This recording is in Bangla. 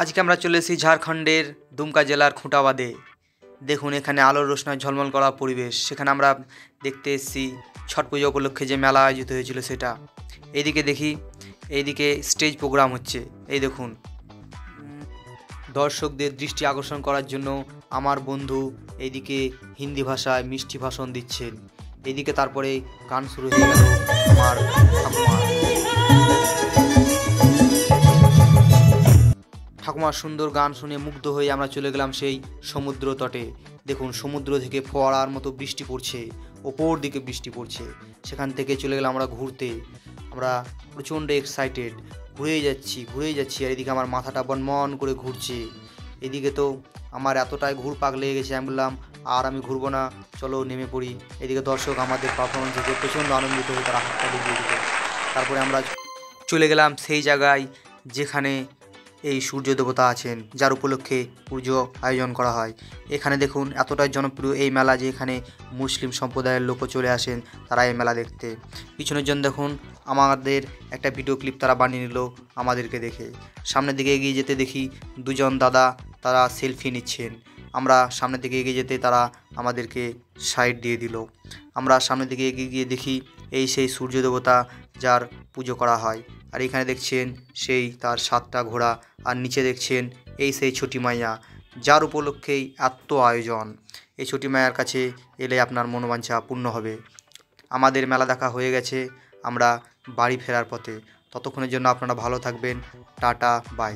আজকে আমরা চলে এসেছি ঝাড়খণ্ডের দুমকা জেলার খুঁটাবাদে। দেখুন এখানে আলোর রোশনায় ঝলমল করা পরিবেশ। সেখানে আমরা দেখতে এসেছি ছট পুজো উপলক্ষে যে মেলা আয়োজিত হয়েছিল সেটা। এইদিকে দেখি, এইদিকে স্টেজ প্রোগ্রাম হচ্ছে। এই দেখুন, দর্শকদের দৃষ্টি আকর্ষণ করার জন্য আমার বন্ধু এইদিকে হিন্দি ভাষায় মিষ্টি ভাষণ দিচ্ছেন। এইদিকে তারপরে গান শুরু হয়ে গেল আমার ঠাকুমার সুন্দর গান শুনে মুগ্ধ হয়ে আমরা চলে গেলাম সেই সমুদ্র তটে। দেখুন সমুদ্র থেকে ফোয়ারার মতো বৃষ্টি পড়ছে, ওপর দিকে বৃষ্টি পড়ছে। সেখান থেকে চলে গেলাম আমরা ঘুরতে। আমরা প্রচণ্ড এক্সাইটেড, ঘুরেই যাচ্ছি আর এদিকে আমার মাথাটা বনমন করে ঘুরছে। এদিকে তো আমার এতটাই ঘুরপাক লেগে গেছে, আমি বললাম আর আমি ঘুরবো না, চলো নেমে পড়ি। এদিকে দর্শক আমাদের পারফরমেন্স দেখে প্রচণ্ড আনন্দিত হয়ে তারা হাততালি দিয়ে দিল। তারপরে আমরা চলে গেলাম সেই জায়গায় যেখানে এই সূর্য দেবতা আছেন, যার উপলক্ষে পুজো আয়োজন করা হয়। এখানে দেখুন এতটাই জনপ্রিয় এই মেলা যে এখানে মুসলিম সম্প্রদায়ের লোকও চলে আসেন তারা এই মেলা দেখতে। পিছনের জন দেখুন আমাদের একটা ভিডিও ক্লিপ তারা বানিয়ে নিল আমাদেরকে দেখে। সামনের দিকে এগিয়ে যেতে দেখি দুজন দাদা তারা সেলফি নিচ্ছেন। আমরা সামনের দিকে এগিয়ে যেতে তারা আমাদেরকে সাইড দিয়ে দিল। আমরা সামনের দিকে এগিয়ে গিয়ে দেখি এই সেই সূর্য দেবতা যার পুজো করা হয়। আর এখানে দেখছেন সেই তার 7টা ঘোড়া, আর নিচে দেখছেন এই সেই ছটি মাইয়া যার উপলক্ষেই এত আয়োজন। এই ছটি মাইয়ার কাছে এলে আপনার মনোবাঞ্ছা পূর্ণ হবে। আমাদের মেলা দেখা হয়ে গেছে, আমরা বাড়ি ফেরার পথে। ততক্ষণের জন্য আপনারা ভালো থাকবেন। Ta ta, by.